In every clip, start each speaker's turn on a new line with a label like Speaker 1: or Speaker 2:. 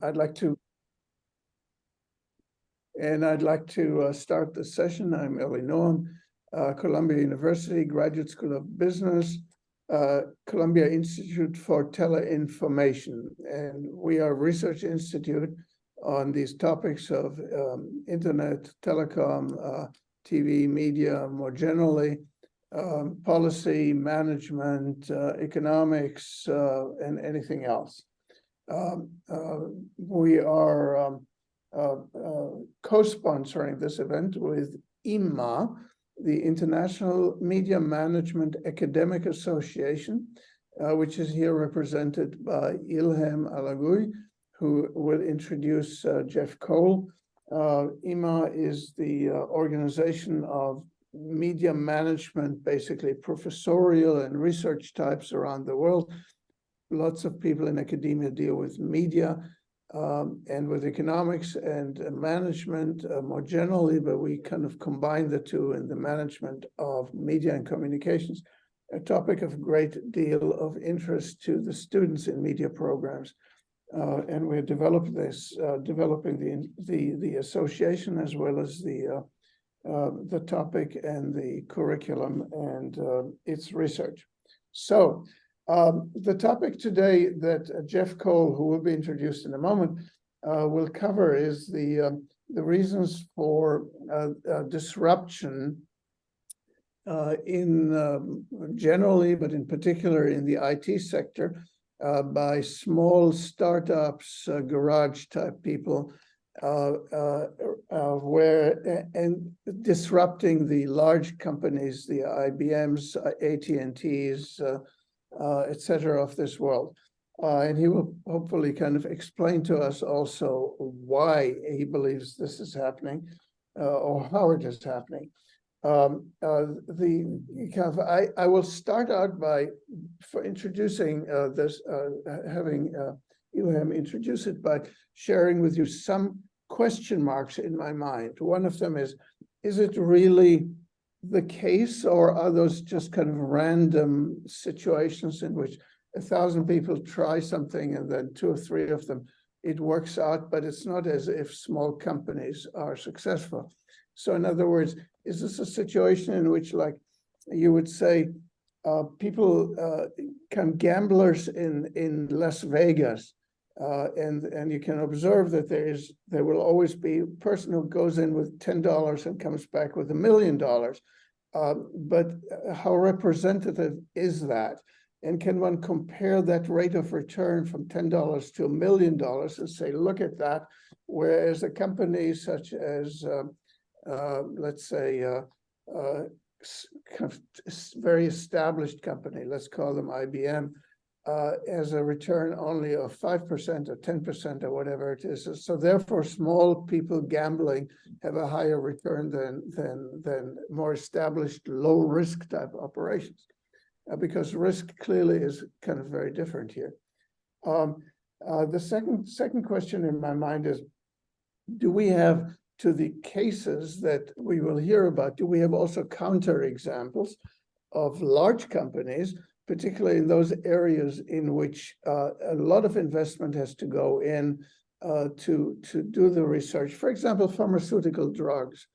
Speaker 1: I'd like to start the session. I'm Eli Noam, Columbia University Graduate School of Business, Columbia Institute for Teleinformation, and we are a research institute on these topics of internet, telecom, TV, media, more generally, policy, management, economics, and anything else. We are co-sponsoring this event with IMA, the International Media Management Academic Association, which is here represented by Ilham Alagui, who will introduce Jeff Cole. IMA is the organization of media management, basically professorial and research types around the world. Lots of people in academia deal with media and with economics and management more generally, but we kind of combine the two in the management of media and communications, a topic of great deal of interest to the students in media programs. And we're developing the association as well as the topic and the curriculum and its research. So the topic today that Jeff Cole, who will be introduced in a moment, will cover is the reasons for disruption in generally, but in particular in the IT sector, by small startups, garage type people, and disrupting the large companies, the IBMs, AT&Ts, etc. of this world. And he will hopefully kind of explain to us also why he believes this is happening or how it is happening. I will start out by introducing this, having Ilham introduce it by sharing with you some question marks in my mind. One of them is it really the case, or are those just kind of random situations in which 1,000 people try something and then 2 or 3 of them it works out, but it's not as if small companies are successful. So in other words, is this a situation in which, like you would say, people come gamblers in Las Vegas, and you can observe that there will always be a person who goes in with $10 and comes back with $1 million. But how representative is that? And can one compare that rate of return from $10 to $1 million and say, look at that, whereas a company such as, let's say, very established company, let's call them IBM, as a return only of 5% or 10% or whatever it is. So therefore, small people gambling have a higher return than more established low risk type operations, because risk clearly is kind of very different here. The second question in my mind is, do we have, to the cases that we will hear about, do we have also counter examples of large companies, particularly in those areas in which a lot of investment has to go in to do the research? For example, pharmaceutical drugs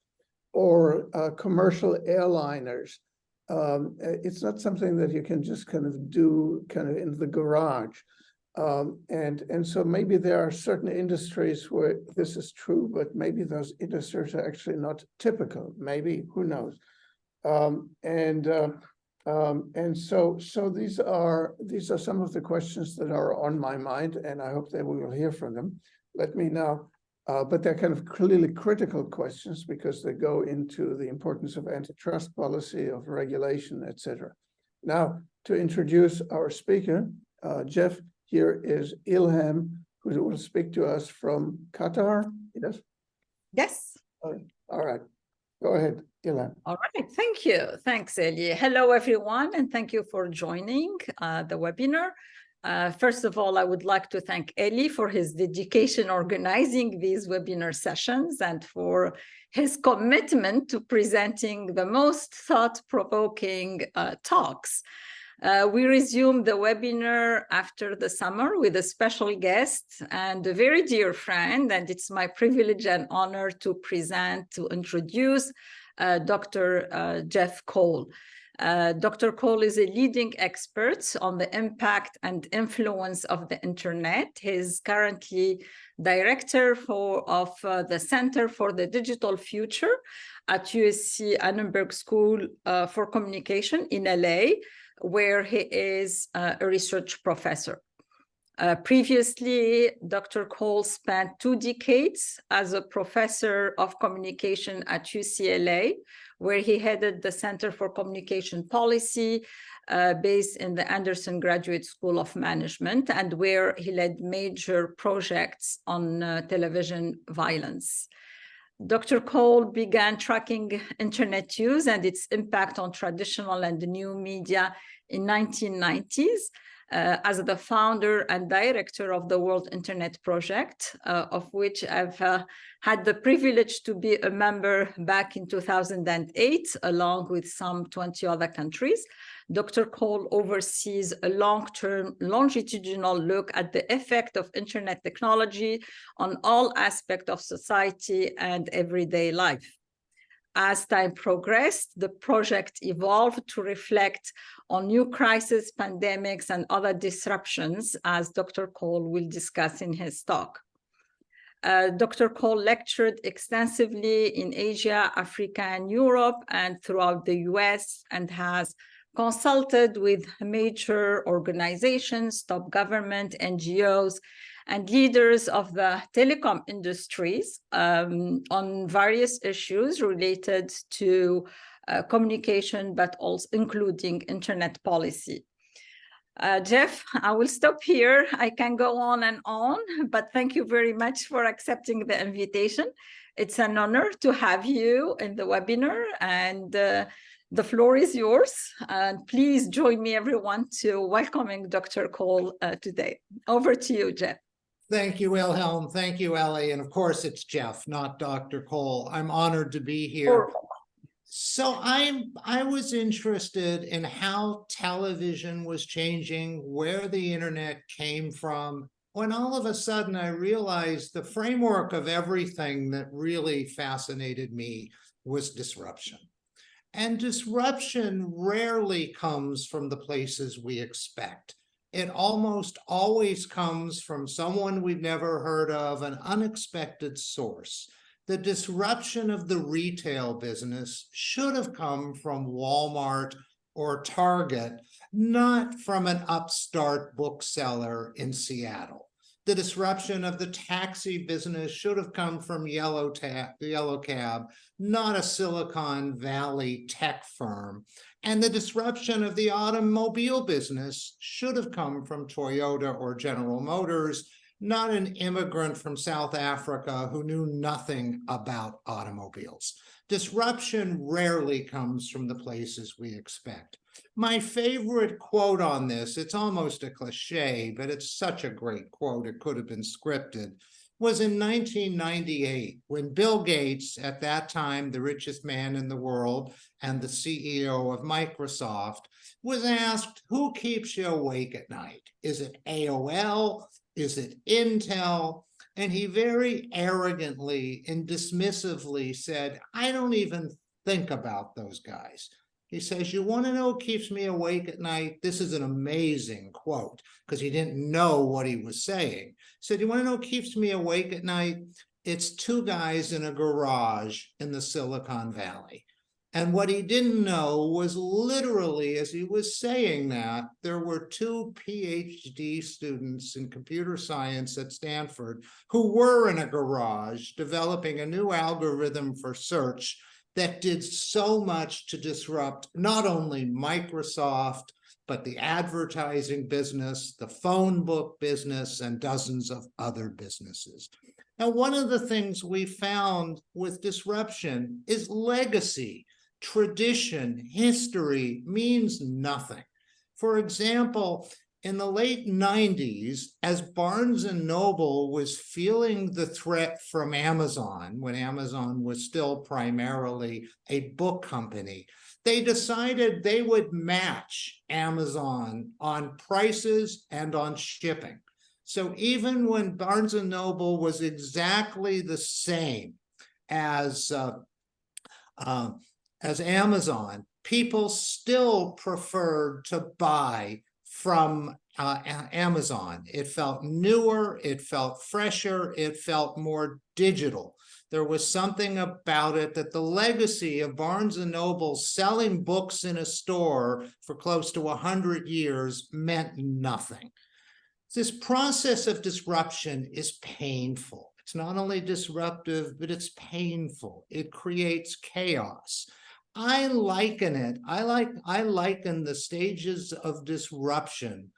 Speaker 1: or commercial airliners. It's not something that you can just kind of do kind of in the garage. And so maybe there are certain industries where this is true, but maybe those industries are actually not typical. Maybe, who knows? And so these are some of the questions that are on my mind, and I hope that we will hear from them. Let me now, but they're kind of clearly critical questions because they go into the importance of antitrust policy, of regulation, etc. Now, to introduce our speaker, Jeff, here is Ilham, who will speak to us from Qatar. Yes?
Speaker 2: Yes.
Speaker 1: All right. Go ahead, Ilham.
Speaker 2: All right. Thank you. Thanks, Eli. Hello, everyone, and thank you for joining the webinar. First of all, I would like to thank Eli for his dedication organizing these webinar sessions and for his commitment to presenting the most thought-provoking talks. We resume the webinar after the summer with a special guest and a very dear friend, and it's my privilege and honor to introduce Dr. Jeff Cole. Dr. Cole is a leading expert on the impact and influence of the internet. He's currently director of the Center for the Digital Future at USC Annenberg School for Communication in LA, where he is a research professor. Previously, Dr. Cole spent 2 decades as a professor of communication at UCLA, where he headed the Center for Communication Policy based in the Anderson Graduate School of Management, and where he led major projects on television violence. Dr. Cole began tracking internet use and its impact on traditional and new media in 1990s as the founder and director of the World Internet Project, of which I've had the privilege to be a member back in 2008, along with some 20 other countries. Dr. Cole oversees a long-term longitudinal look at the effect of internet technology on all aspects of society and everyday life. As time progressed, the project evolved to reflect on new crises, pandemics, and other disruptions, as Dr. Cole will discuss in his talk. Dr. Cole lectured extensively in Asia, Africa, and Europe, and throughout the US, and has consulted with major organizations, top government, NGOs, and leaders of the telecom industries on various issues related to communication, but also including internet policy. Jeff, I will stop here. I can go on, but thank you very much for accepting the invitation. It's an honor to have you in the webinar, and the floor is yours. And please join me, everyone, to welcoming Dr. Cole today. Over to you, Jeff.
Speaker 3: Thank you, Wilhelm. Thank you, Ellie. And of course, it's Jeff, not Dr. Cole. I'm honored to be here. So I was interested in how television was changing, where the internet came from, when all of a sudden I realized the framework of everything that really fascinated me was disruption. And disruption rarely comes from the places we expect. It almost always comes from someone we've never heard of, an unexpected source. The disruption of the retail business should have come from Walmart or Target, not from an upstart bookseller in Seattle. The disruption of the taxi business should have come from Yellow Cab, not a Silicon Valley tech firm. And the disruption of the automobile business should have come from Toyota or General Motors, not an immigrant from South Africa who knew nothing about automobiles. Disruption rarely comes from the places we expect. My favorite quote on this, it's almost a cliche, but it's such a great quote, it could have been scripted, was in 1998, when Bill Gates, at that time the richest man in the world and the CEO of Microsoft, was asked, who keeps you awake at night? Is it AOL? Is it Intel? And he very arrogantly and dismissively said, I don't even think about those guys. He says, you want to know what keeps me awake at night? This is an amazing quote, because he didn't know what he was saying. He said, you want to know what keeps me awake at night? It's 2 guys in a garage in the Silicon Valley. And what he didn't know was literally, as he was saying that, there were 2 PhD students in computer science at Stanford who were in a garage developing a new algorithm for search that did so much to disrupt not only Microsoft, but the advertising business, the phone book business, and dozens of other businesses. Now, one of the things we found with disruption is legacy. Tradition, history means nothing. For example, in the late 90s, as Barnes and Noble was feeling the threat from Amazon, when Amazon was still primarily a book company, they decided they would match Amazon on prices and on shipping. So even when Barnes and Noble was exactly the same as Amazon, people still preferred to buy from Amazon. It felt newer, it felt fresher, it felt more digital. There was something about it that the legacy of Barnes and Noble selling books in a store for close to 100 years meant nothing. This process of disruption is painful. It's not only disruptive, but it's painful. It creates chaos. I liken the stages of disruption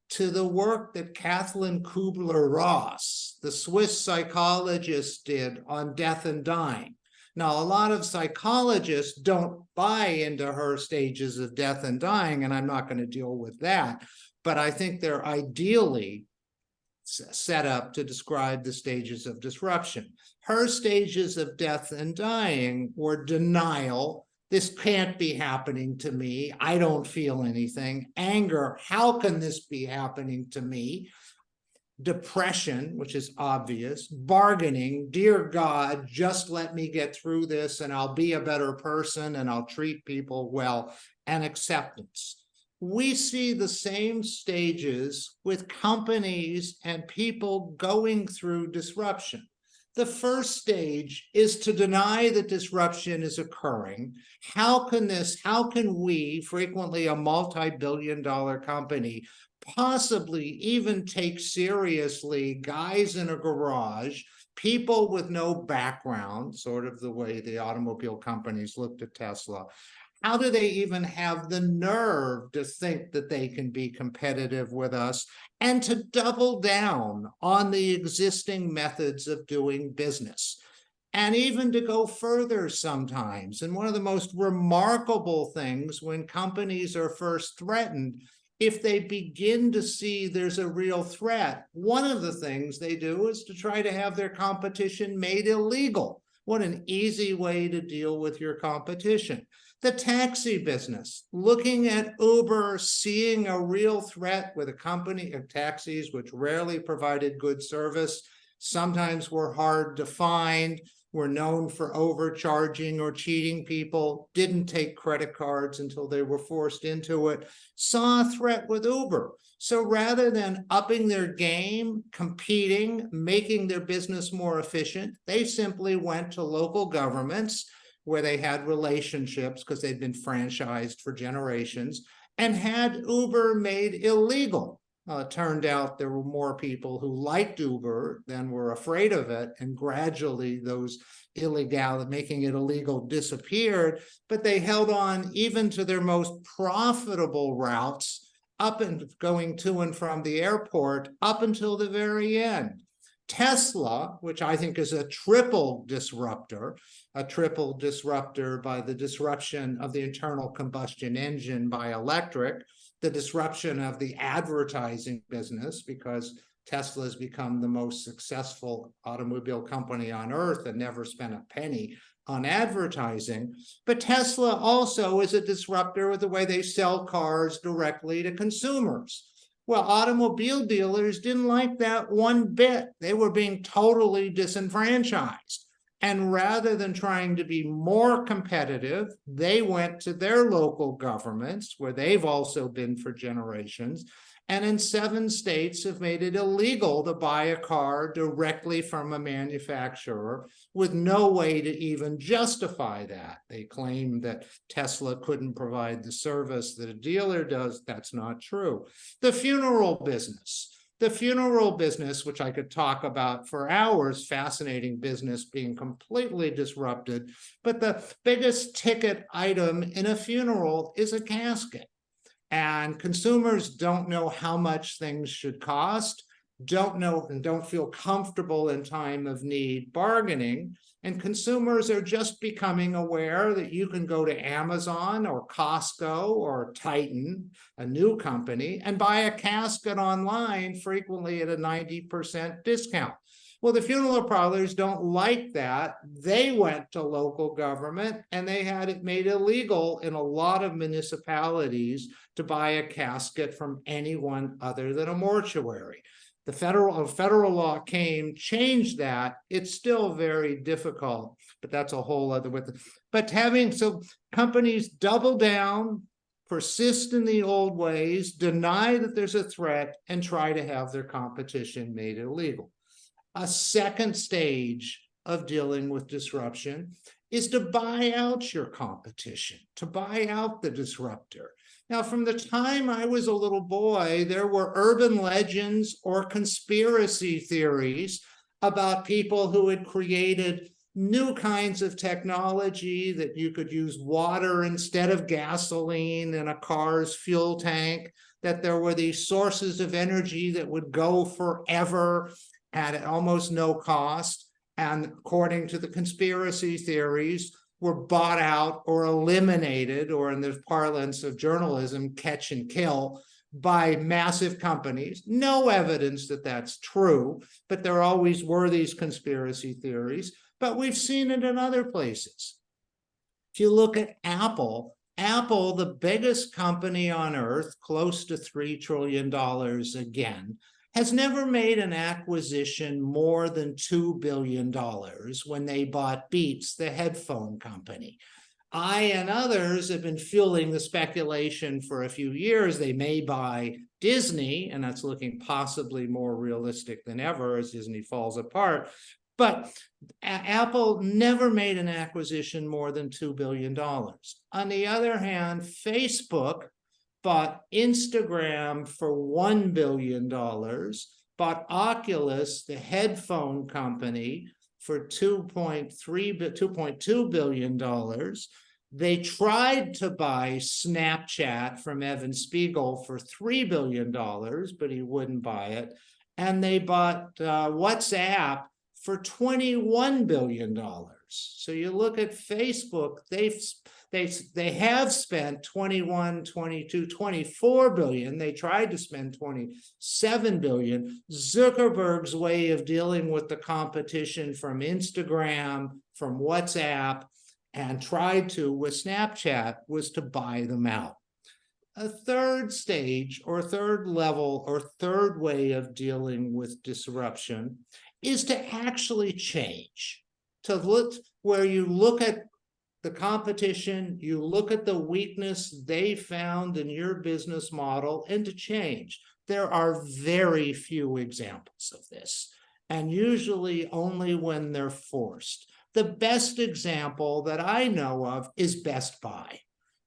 Speaker 3: to the work that Kathleen Kubler-Ross, the Swiss psychologist, did on death and dying. Now, a lot of psychologists don't buy into her stages of death and dying, and I'm not going to deal with that, but I think they're ideally set up to describe the stages of disruption. Her stages of death and dying were denial. This can't be happening to me. I don't feel anything. Anger, how can this be happening to me? Depression, which is obvious. Bargaining, dear God, just let me get through this and I'll be a better person and I'll treat people well. And acceptance. We see the same stages with companies and people going through disruption. The first stage is to deny that disruption is occurring. How can we, frequently a multi-billion-dollar company, possibly even take seriously guys in a garage, people with no background, sort of the way the automobile companies looked at Tesla? How do they even have the nerve to think that they can be competitive with us and to double down on the existing methods of doing business? And even to go further sometimes. And one of the most remarkable things when companies are first threatened, if they begin to see there's a real threat, one of the things they do is to try to have their competition made illegal. What an easy way to deal with your competition. The taxi business, looking at Uber, seeing a real threat with a company of taxis which rarely provided good service, sometimes were hard to find, were known for overcharging or cheating people, didn't take credit cards until they were forced into it, saw a threat with Uber. So rather than upping their game, competing, making their business more efficient, they simply went to local governments where they had relationships because they'd been franchised for generations and had Uber made illegal. It turned out there were more people who liked Uber than were afraid of it, and gradually those making it illegal disappeared, but they held on even to their most profitable routes up and going to and from the airport up until the very end. Tesla, which I think is a triple disruptor by the disruption of the internal combustion engine by electric, the disruption of the advertising business, because Tesla has become the most successful automobile company on earth and never spent a penny on advertising. But Tesla also is a disruptor with the way they sell cars directly to consumers. Well, automobile dealers didn't like that one bit. They were being totally disenfranchised. And rather than trying to be more competitive, they went to their local governments, where they've also been for generations, and in 7 states have made it illegal to buy a car directly from a manufacturer with no way to even justify that. They claim that Tesla couldn't provide the service that a dealer does. That's not true. The funeral business, which I could talk about for hours, fascinating business being completely disrupted. But the biggest ticket item in a funeral is a casket. And consumers don't know how much things should cost. don't know and don't feel comfortable in time of need bargaining. And consumers are just becoming aware that you can go to Amazon or Costco or Titan, a new company, and buy a casket online, frequently at a 90% discount. Well, the funeral parlors don't like that. They went to local government and they had it made illegal in a lot of municipalities to buy a casket from anyone other than a mortuary. The federal law came, changed that. It's still very difficult, but that's a whole other with it. But so companies double down, persist in the old ways, deny that there's a threat, and try to have their competition made illegal. A second stage of dealing with disruption is to buy out your competition, to buy out the disruptor. Now, from the time I was a little boy, there were urban legends or conspiracy theories about people who had created new kinds of technology, that you could use water instead of gasoline in a car's fuel tank, that there were these sources of energy that would go forever at almost no cost, and according to the conspiracy theories, were bought out or eliminated, or in the parlance of journalism, catch and kill, by massive companies. No evidence that that's true, but there always were these conspiracy theories. But we've seen it in other places. If you look at Apple, the biggest company on earth, close to $3 trillion again, has never made an acquisition more than $2 billion when they bought Beats, the headphone company. I and others have been fueling the speculation for a few years. They may buy Disney, and that's looking possibly more realistic than ever as Disney falls apart. But Apple never made an acquisition more than $2 billion. On the other hand, Facebook bought Instagram for $1 billion, bought Oculus, the headphone company, for $2.2 billion. They tried to buy Snapchat from Evan Spiegel for $3 billion, but he wouldn't buy it. And they bought WhatsApp for $21 billion. So you look at Facebook, they have spent 21, 22, 24 billion. They tried to spend 27 billion. Zuckerberg's way of dealing with the competition from Instagram, from WhatsApp, and tried to with Snapchat was to buy them out. A third stage or third level or third way of dealing with disruption is to actually change, to look where you look at the competition, you look at the weakness they found in your business model, and to change. There are very few examples of this, and usually only when they're forced. The best example that I know of is Best Buy.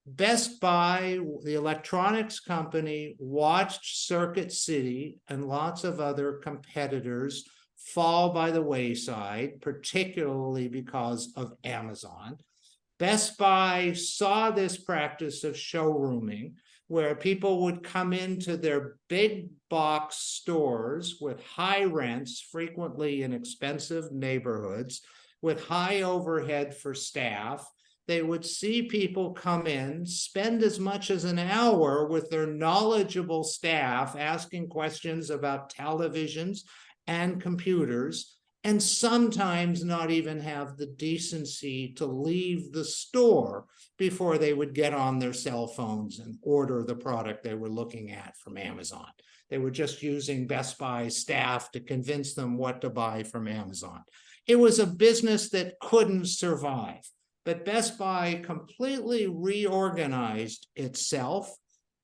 Speaker 3: Best Buy, the electronics company, watched Circuit City and lots of other competitors fall by the wayside, particularly because of Amazon. Best Buy saw this practice of showrooming, where people would come into their big box stores with high rents, frequently in expensive neighborhoods, with high overhead for staff. They would see people come in, spend as much as an hour with their knowledgeable staff, asking questions about televisions and computers, and sometimes not even have the decency to leave the store before they would get on their cell phones and order the product they were looking at from Amazon. They were just using Best Buy staff to convince them what to buy from Amazon. It was a business that couldn't survive, but Best Buy completely reorganized itself.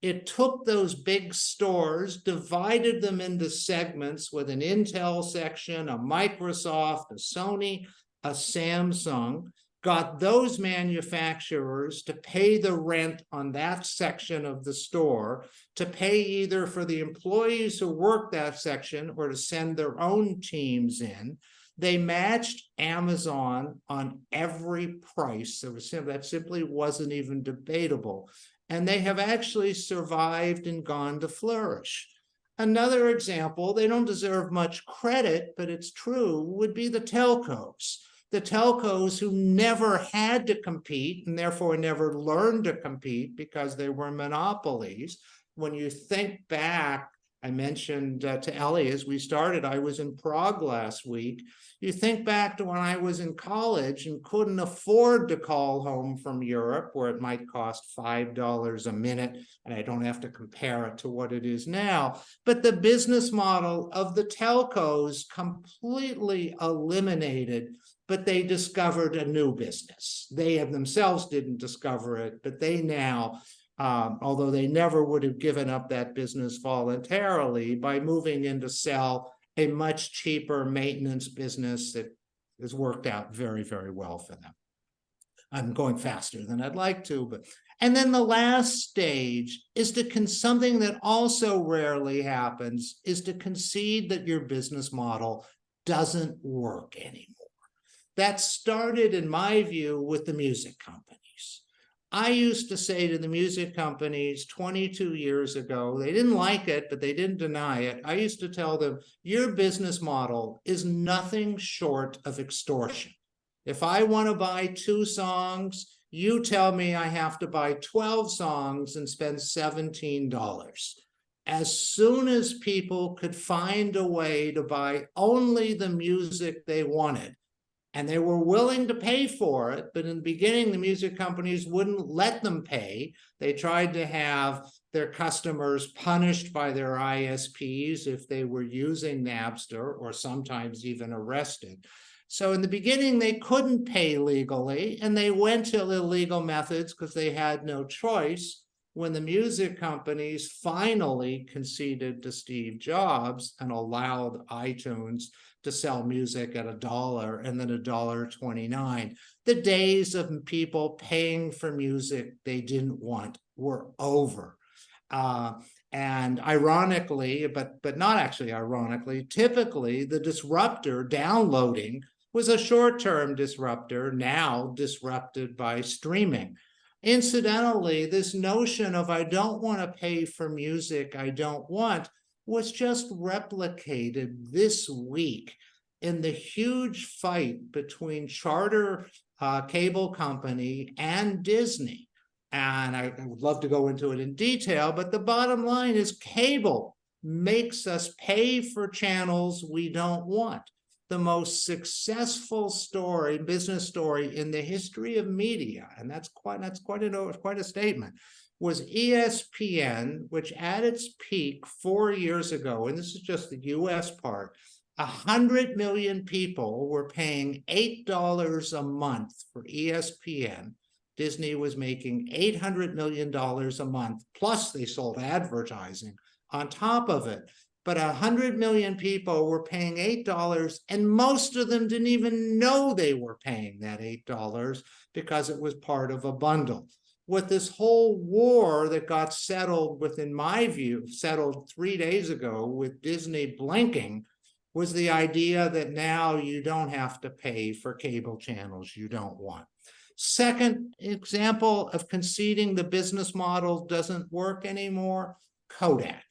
Speaker 3: It took those big stores, divided them into segments with an Intel section, a Microsoft, a Sony, a Samsung, got those manufacturers to pay the rent on that section of the store, to pay either for the employees who work that section or to send their own teams in. They matched Amazon on every price. That simply wasn't even debatable. And they have actually survived and gone to flourish. Another example, they don't deserve much credit, but it's true, would be the telcos. The telcos who never had to compete and therefore never learned to compete because they were monopolies. When you think back, I mentioned to Ellie as we started, I was in Prague last week. You think back to when I was in college and couldn't afford to call home from Europe, where it might cost $5 a minute, and I don't have to compare it to what it is now. But the business model of the telcos completely eliminated, but they discovered a new business. They themselves didn't discover it, but they now, although they never would have given up that business voluntarily, by moving in to sell a much cheaper maintenance business that has worked out very, very well for them. I'm going faster than I'd like to, but, and then the last stage is to something that also rarely happens, is to concede that your business model doesn't work anymore. That started, in my view, with the music companies. I used to say to the music companies 22 years ago, they didn't like it, but they didn't deny it. I used to tell them, your business model is nothing short of extortion. If I want to buy 2 songs, you tell me I have to buy 12 songs and spend $17. As soon as people could find a way to buy only the music they wanted, and they were willing to pay for it, but in the beginning, the music companies wouldn't let them pay. They tried to have their customers punished by their ISPs if they were using Napster, or sometimes even arrested. So in the beginning, they couldn't pay legally, and they went to illegal methods because they had no choice. When the music companies finally conceded to Steve Jobs and allowed iTunes to sell music at $1 and then $1.29, the days of people paying for music they didn't want were over. And ironically, but not actually ironically, typically the disruptor downloading was a short-term disruptor, now disrupted by streaming. Incidentally, this notion of I don't want to pay for music I don't want was just replicated this week in the huge fight between Charter cable company and Disney. And I would love to go into it in detail, but the bottom line is cable makes us pay for channels we don't want. The most successful story, business story in the history of media, and that's quite a statement, was ESPN, which at its peak 4 years ago, and this is just the US part, 100 million people were paying $8 a month for ESPN. Disney was making $800 million a month, plus they sold advertising on top of it. But 100 million people were paying $8, and most of them didn't even know they were paying that $8 because it was part of a bundle. With this whole war that got settled within my view, settled 3 days ago with Disney blinking, was the idea that now you don't have to pay for cable channels you don't want. Second example of conceding the business model doesn't work anymore, Kodak.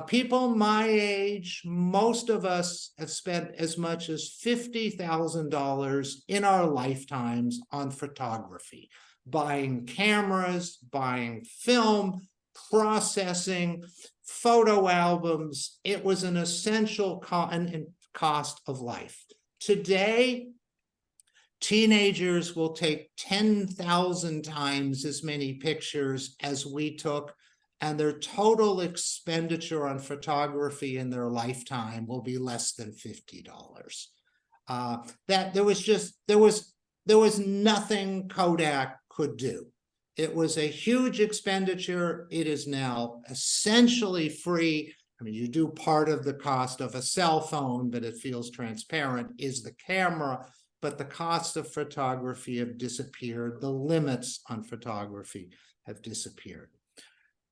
Speaker 3: People my age, most of us have spent as much as $50,000 in our lifetimes on photography, buying cameras, buying film, processing, photo albums. It was an essential cost of life. Today, teenagers will take 10,000 times as many pictures as we took, and their total expenditure on photography in their lifetime will be less than $50. That there was nothing Kodak could do. It was a huge expenditure. It is now essentially free. I mean, you do part of the cost of a cell phone, but it feels transparent, is the camera, but the costs of photography have disappeared. The limits on photography have disappeared.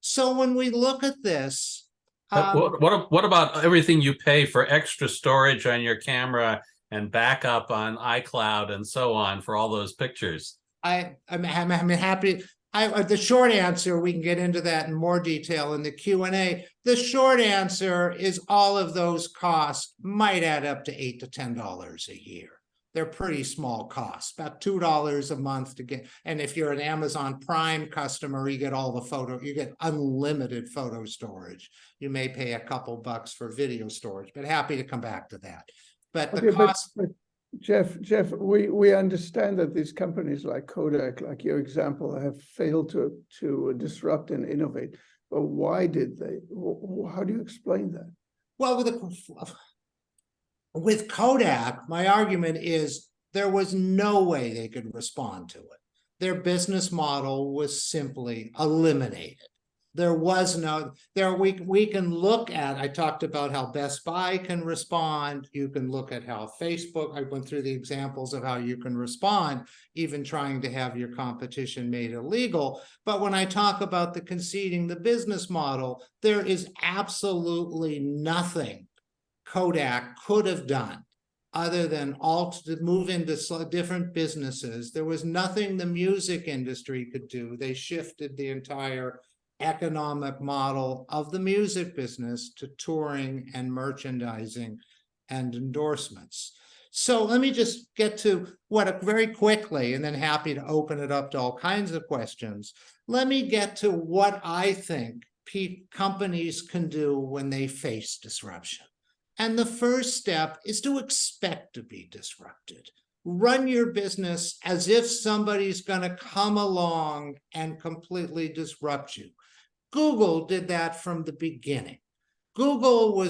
Speaker 3: So when we look at this,
Speaker 4: what about everything you pay for extra storage on your camera and backup on iCloud and so on for all those pictures?
Speaker 3: I'm happy. The short answer, we can get into that in more detail in the Q&A. The short answer is all of those costs might add up to $8 to $10 a year. They're pretty small costs, about $2 a month to get. And if you're an Amazon Prime customer, you get all the you get unlimited photo storage. You may pay a couple bucks for video storage, but happy to come back to that. But the cost.
Speaker 1: But Jeff, we understand that these companies like Kodak, like your example, have failed to disrupt and innovate. But why did they? How do you explain that?
Speaker 3: Well, with Kodak, my argument is there was no way they could respond to it. Their business model was simply eliminated. There was no, we can look at, I talked about how Best Buy can respond. You can look at how Facebook, I went through the examples of how you can respond, even trying to have your competition made illegal. But when I talk about the conceding the business model, there is absolutely nothing Kodak could have done other than to move into different businesses. There was nothing the music industry could do. They shifted the entire economic model of the music business to touring and merchandising and endorsements. So let me just get to very quickly, and then happy to open it up to all kinds of questions. Let me get to what I think companies can do when they face disruption. And the first step is to expect to be disrupted. Run your business as if somebody's going to come along and completely disrupt you. Google did that from the beginning. Google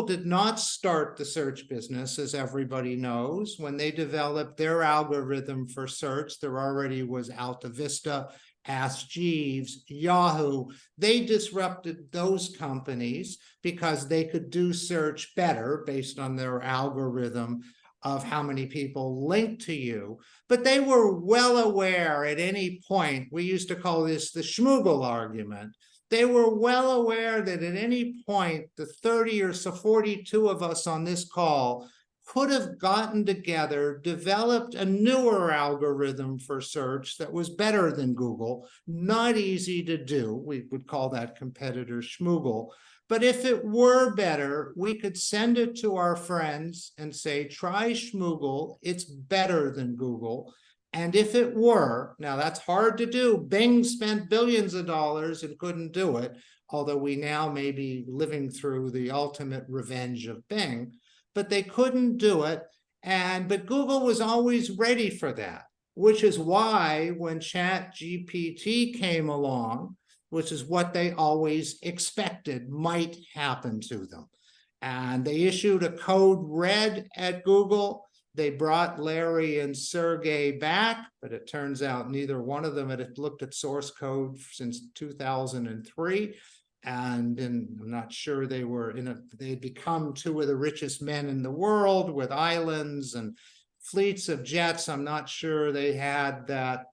Speaker 3: did not start the search business, as everybody knows. When they developed their algorithm for search, there already was Alta Vista, Ask Jeeves, Yahoo. They disrupted those companies because they could do search better based on their algorithm of how many people link to you. But they were well aware at any point, we used to call this the Schmoogle argument. They were well aware that at any point, the 30 or so 42 of us on this call could have gotten together, developed a newer algorithm for search that was better than Google. Not easy to do. We would call that competitor Schmoogle. But if it were better, we could send it to our friends and say, try Schmoogle. It's better than Google. And if it were, now that's hard to do. Bing spent billions of dollars and couldn't do it, although we now may be living through the ultimate revenge of Bing. But they couldn't do it. But Google was always ready for that, which is why when ChatGPT came along, which is what they always expected might happen to them. And they issued a code red at Google. They brought Larry and Sergey back, but it turns out neither one of them had looked at source code since 2003. And I'm not sure they'd become two of the richest men in the world with islands and fleets of jets. I'm not sure they had that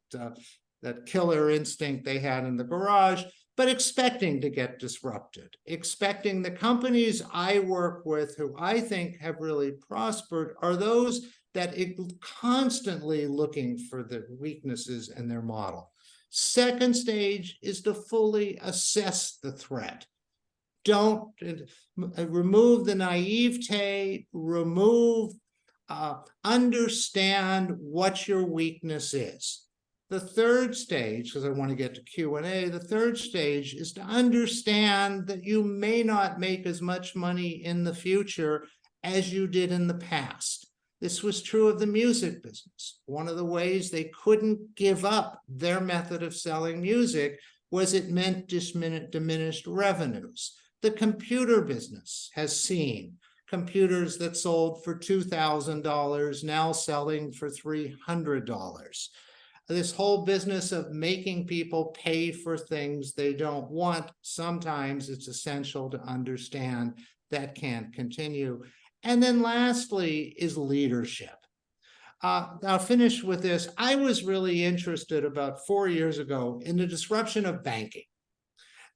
Speaker 3: killer instinct they had in the garage, but expecting to get disrupted, expecting the companies I work with who I think have really prospered are those that constantly looking for the weaknesses in their model. Second stage is to fully assess the threat. Don't remove the naivete, understand what your weakness is. The third stage, because I want to get to Q&A, the third stage is to understand that you may not make as much money in the future as you did in the past. This was true of the music business. One of the ways they couldn't give up their method of selling music was it meant diminished revenues. The computer business has seen computers that sold for $2,000 now selling for $300. This whole business of making people pay for things they don't want, sometimes it's essential to understand that can't continue. And then lastly is leadership. I'll finish with this. I was really interested about 4 years ago in the disruption of banking.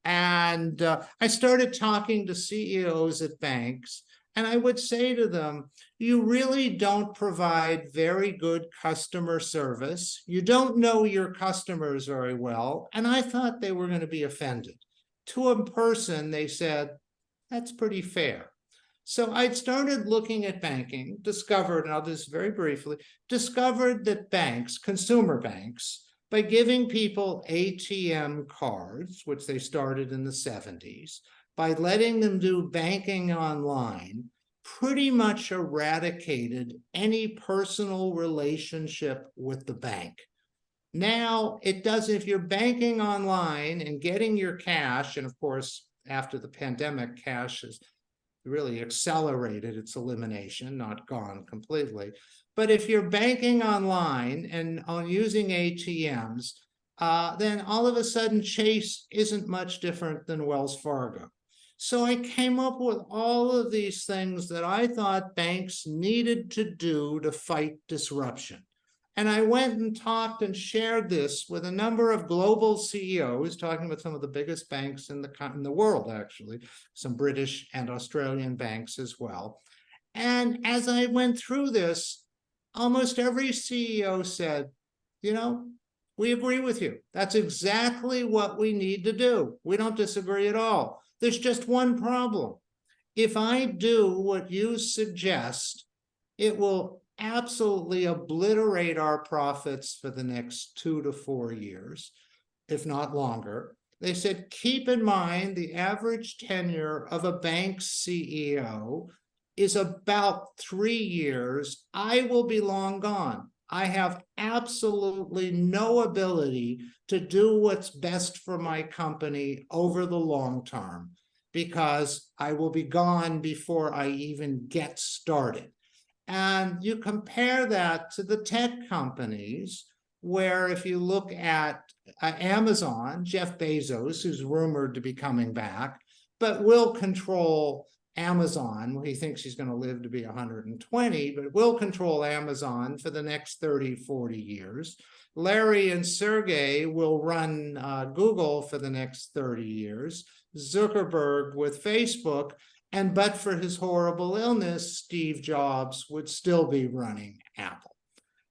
Speaker 3: And I started talking to CEOs at banks, And I would say to them, you really don't provide very good customer service. You don't know your customers very well. And I thought they were going to be offended. To a person, they said, that's pretty fair. So I'd started looking at banking, discovered, and I'll just very briefly, discovered that banks, consumer banks, by giving people ATM cards, which they started in the 70s, by letting them do banking online, pretty much eradicated any personal relationship with the bank. Now it does, if you're banking online and getting your cash, and of course, after the pandemic, cash has really accelerated its elimination, not gone completely. But if you're banking online and on using ATMs, then all of a sudden Chase isn't much different than Wells Fargo. So I came up with all of these things that I thought banks needed to do to fight disruption. And I went and talked and shared this with a number of global CEOs, talking with some of the biggest banks in the world, actually, some British and Australian banks as well. And as I went through this, almost every CEO said, you know, we agree with you. That's exactly what we need to do. We don't disagree at all. There's just one problem. If I do what you suggest, it will absolutely obliterate our profits for the next 2 to 4 years, if not longer. They said, keep in mind the average tenure of a bank CEO is about 3 years. I will be long gone. I have absolutely no ability to do what's best for my company over the long term, because I will be gone before I even get started. And you compare that to the tech companies, where if you look at Amazon, Jeff Bezos, who's rumored to be coming back, but will control Amazon. He thinks he's going to live to be 120, but will control Amazon for the next 30, 40 years. Larry and Sergey will run Google for the next 30 years. Zuckerberg with Facebook. And but for his horrible illness, Steve Jobs would still be running Apple.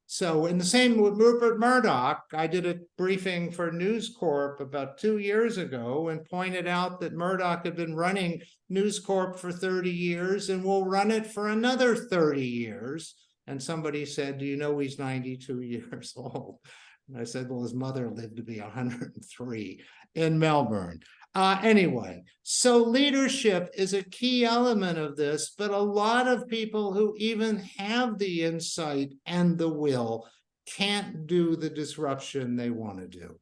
Speaker 3: So in the same with Rupert Murdoch, I did a briefing for News Corp about 2 years ago and pointed out that Murdoch had been running News Corp for 30 years and will run it for another 30 years. And somebody said, do you know he's 92 years old? And I said, well, his mother lived to be 103 in Melbourne. Anyway, so leadership is a key element of this, but a lot of people who even have the insight and the will can't do the disruption they want to do.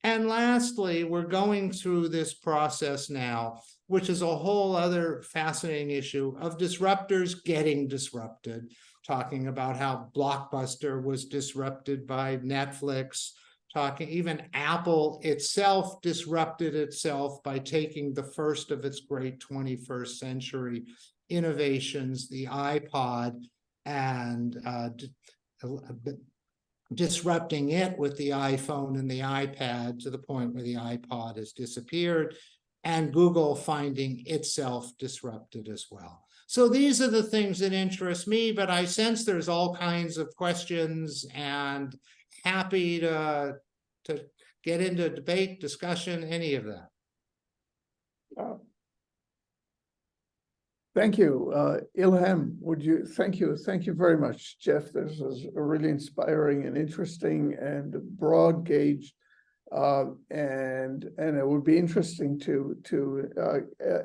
Speaker 3: And lastly, we're going through this process now, which is a whole other fascinating issue of disruptors getting disrupted, talking about how Blockbuster was disrupted by Netflix, talking even Apple itself disrupted itself by taking the first of its great 21st century innovations, the iPod, and disrupting it with the iPhone and the iPad to the point where the iPod has disappeared, and Google finding itself disrupted as well. So these are the things that interest me, but I sense there's all kinds of questions, and happy to get into debate, discussion, any of that.
Speaker 1: Thank you. Ilham, would you, thank you very much, Jeff. This was a really inspiring and interesting and broad gauge, and it would be interesting to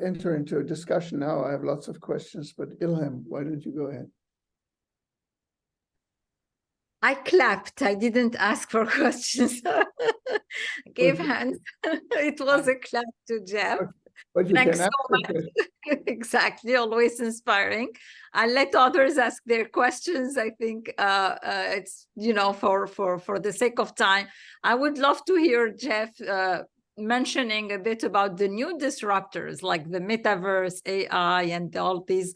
Speaker 1: enter into a discussion now. I have lots of questions, but Ilham, why don't you go ahead?
Speaker 2: I clapped. I didn't ask for questions. Gave hands. It was a clap to Jeff.
Speaker 1: But you
Speaker 2: Thanks
Speaker 1: can
Speaker 2: so much. Exactly. Always inspiring. I'll let others ask their questions. I think it's, you know, for the sake of time, I would love to hear Jeff mentioning a bit about the new disruptors like the metaverse, AI, and all these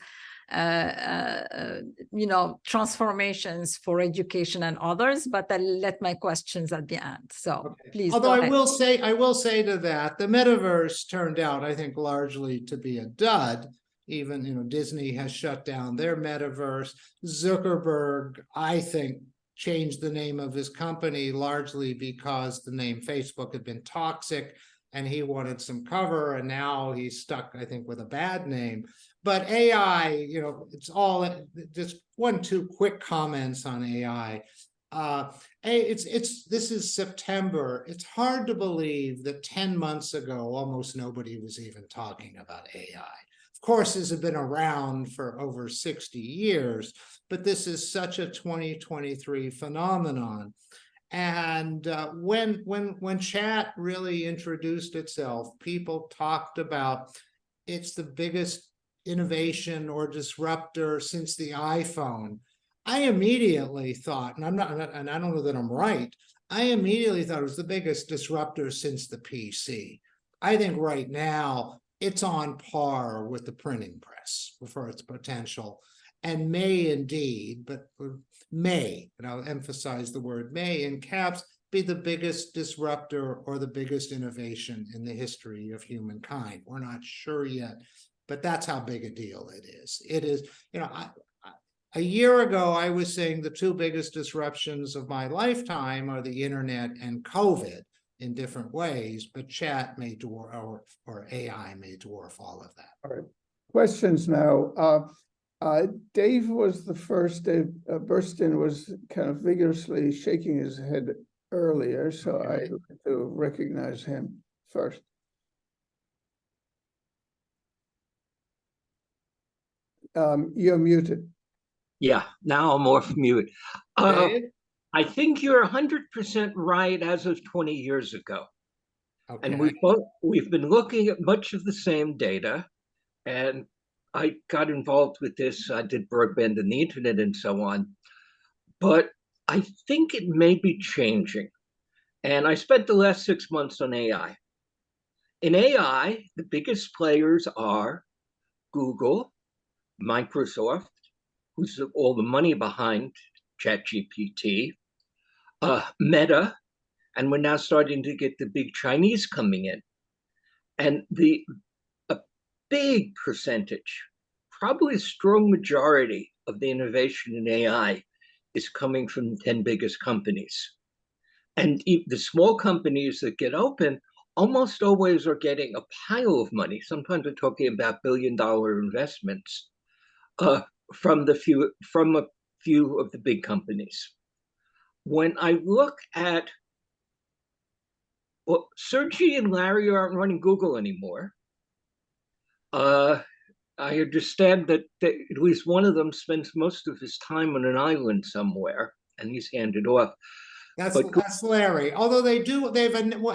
Speaker 2: you know, transformations for education and others, but I'll let my questions at the end. So please.
Speaker 3: Although I will say to that, the metaverse turned out, I think, largely to be a dud. Even, Disney has shut down their metaverse. Zuckerberg, I think, changed the name of his company largely because the name Facebook had been toxic and he wanted some cover, and now he's stuck, I think, with a bad name. But AI, it's all just 2 quick comments on AI. This is September. It's hard to believe that 10 months ago, almost nobody was even talking about AI. Of course, this has been around for over 60 years, but this is such a 2023 phenomenon. And when chat really introduced itself, people talked about it's the biggest innovation or disruptor since the iPhone. I immediately thought, and I don't know that I'm right, I immediately thought it was the biggest disruptor since the PC. I think right now it's on par with the printing press for its potential, and may indeed, but may, and I'll emphasize the word may in caps, be the biggest disruptor or the biggest innovation in the history of humankind. We're not sure yet, but that's how big a deal it is. It is, a year ago, I was saying the 2 biggest disruptions of my lifetime are the internet and COVID in different ways, but chat may dwarf, or AI may dwarf all of that.
Speaker 1: All right. Questions now. Dave was the first. Dave Burstyn was kind of vigorously shaking his head earlier, so
Speaker 3: Okay.
Speaker 1: I'd like to recognize him first. You're muted.
Speaker 5: Yeah, now I'm off mute.
Speaker 3: Dave?
Speaker 5: I think you're 100% right as of 20 years ago.
Speaker 3: Okay.
Speaker 5: And we've been looking at much of the same data. And I got involved with this. I did broadband and the internet and so on. But I think it may be changing. And I spent the last 6 months on AI. In AI, the biggest players are Google, Microsoft, who's all the money behind ChatGPT, Meta, and we're now starting to get the big Chinese coming in. And a big percentage, probably a strong majority of the innovation in AI is coming from the 10 biggest companies. And the small companies that get open almost always are getting a pile of money. Sometimes we're talking about billion-dollar investments from a few of the big companies. When I look at, well, Sergey and Larry aren't running Google anymore. I understand that at least one of them spends most of his time on an island somewhere, and he's handed off.
Speaker 3: That's Larry. Although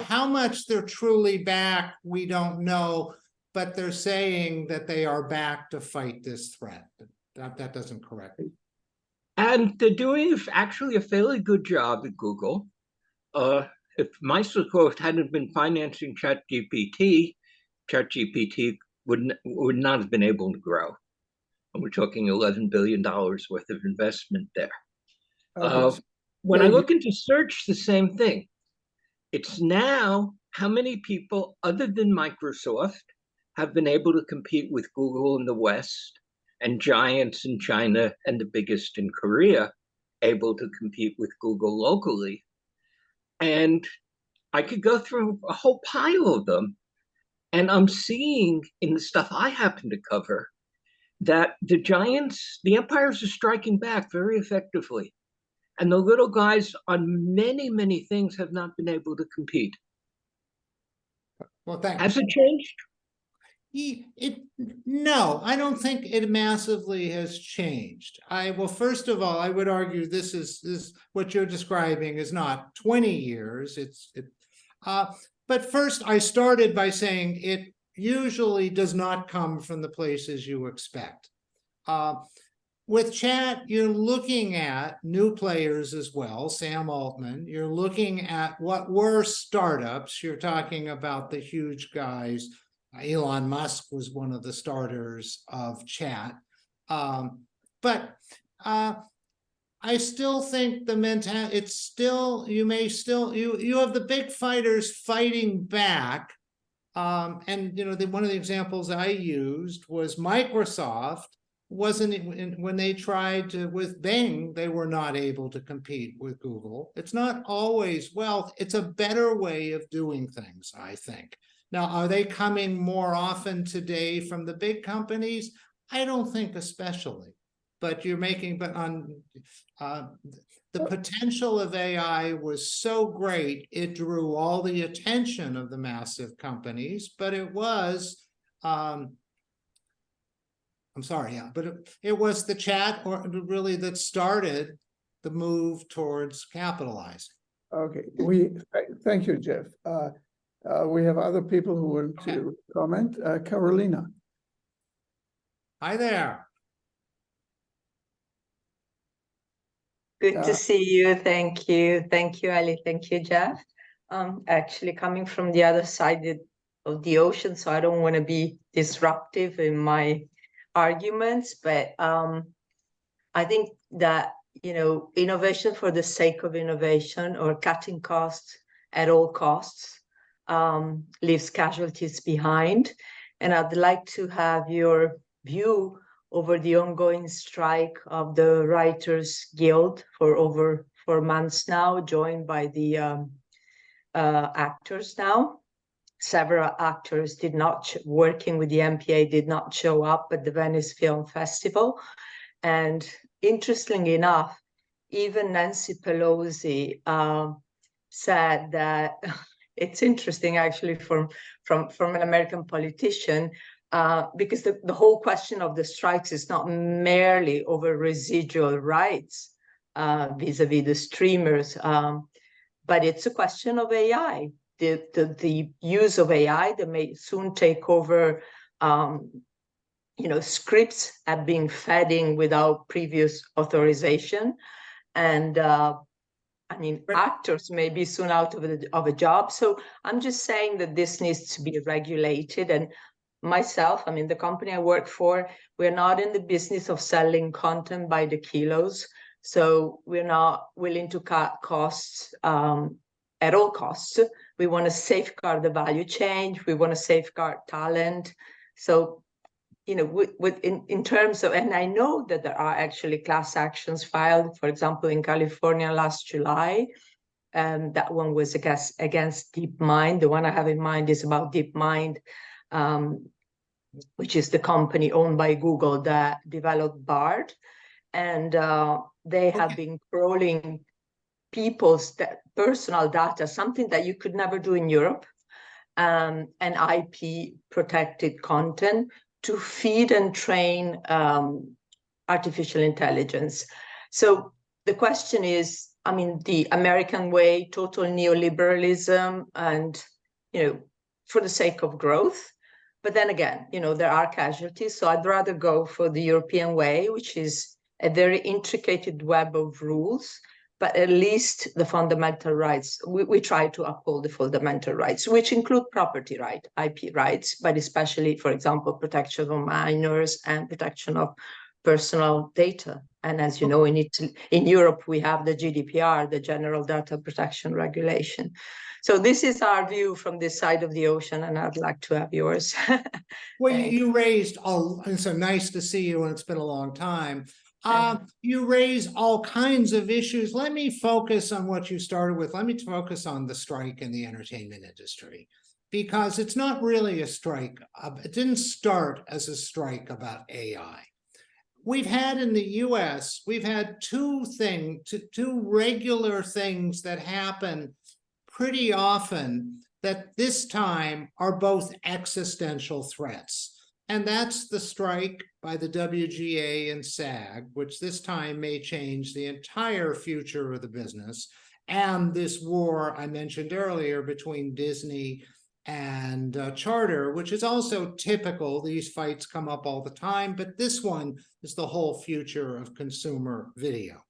Speaker 3: how much they're truly back, we don't know, but they're saying that they are back to fight this threat. That doesn't correct it.
Speaker 5: And they're doing actually a fairly good job at Google. If Microsoft hadn't been financing ChatGPT would not have been able to grow. And we're talking $11 billion worth of investment there.
Speaker 1: Okay.
Speaker 5: When I look into search, the same thing. It's now how many people other than Microsoft have been able to compete with Google in the West, and giants in China and the biggest in Korea able to compete with Google locally. And I could go through a whole pile of them. And I'm seeing in the stuff I happen to cover that the giants, the empires are striking back very effectively. And the little guys on many, many things have not been able to compete.
Speaker 3: Well, thanks.
Speaker 5: Has it changed?
Speaker 3: No, I don't think it massively has changed. Well, first of all, I would argue this what you're describing is not 20 years. But first, I started by saying it usually does not come from the places you expect. With chat, you're looking at new players as well, Sam Altman. You're looking at what were startups. You're talking about the huge guys. Elon Musk was one of the starters of chat. But I still think the mentality, you have the big fighters fighting back, And one of the examples I used was Microsoft when they tried to with Bing, they were not able to compete with Google. It's not always wealth. It's a better way of doing things, I think. Now, are they coming more often today from the big companies? I don't think especially, but the potential of AI was so great, it drew all the attention of the massive companies, but it was, it was the chat really that started the move towards capitalizing.
Speaker 1: Okay, thank you, Jeff. We have other people who want to comment. Carolina.
Speaker 3: Hi there.
Speaker 6: Good to see you. Thank you. Thank you, Ali. Thank you, Jeff. Actually coming from the other side of the ocean, so I don't want to be disruptive in my arguments, but I think that, innovation for the sake of innovation or cutting costs at all costs leaves casualties behind. And I'd like to have your view over the ongoing strike of the Writers Guild for over 4 months now, joined by the actors now. Several actors working with the MPA did not show up at the Venice Film Festival. And interestingly enough, even Nancy Pelosi said that it's interesting actually from an American politician, because the whole question of the strikes is not merely over residual rights vis-a-vis the streamers, but it's a question of AI. The use of AI that may soon take over, scripts have been fed in without previous authorization. And actors may be soon out of a job. So I'm just saying that this needs to be regulated. And myself, the company I work for, we're not in the business of selling content by the kilos. So we're not willing to cut costs at all costs. We want to safeguard the value chain. We want to safeguard talent. So, in terms of, and I know that there are actually class actions filed, for example, in California last July. That one was against DeepMind. The one I have in mind is about DeepMind, which is the company owned by Google that developed Bard. And they have been crawling people's personal data, something that you could never do in Europe, and IP protected content to feed and train artificial intelligence. So the question is, the American way, total neoliberalism, and, for the sake of growth. But then again, there are casualties. So I'd rather go for the European way, which is a very intricate web of rules, but at least the fundamental rights, we try to uphold the fundamental rights, which include property right, IP rights, but especially, for example, protection of minors and protection of personal data. And as you know, in Europe, we have the GDPR, the General Data Protection Regulation. So this is our view from this side of the ocean, and I'd like to have yours.
Speaker 3: Well, you raised and so nice to see you, and it's been a long time. You raise all kinds of issues. Let me focus on what you started with. Let me focus on the strike in the entertainment industry, because it's not really a strike. It didn't start as a strike about AI. We've had in the US, we've had two regular things that happen pretty often that this time are both existential threats. And that's the strike by the WGA and SAG, which this time may change the entire future of the business, and this war I mentioned earlier between Disney and Charter, which is also typical. These fights come up all the time, but this one is the whole future of consumer video.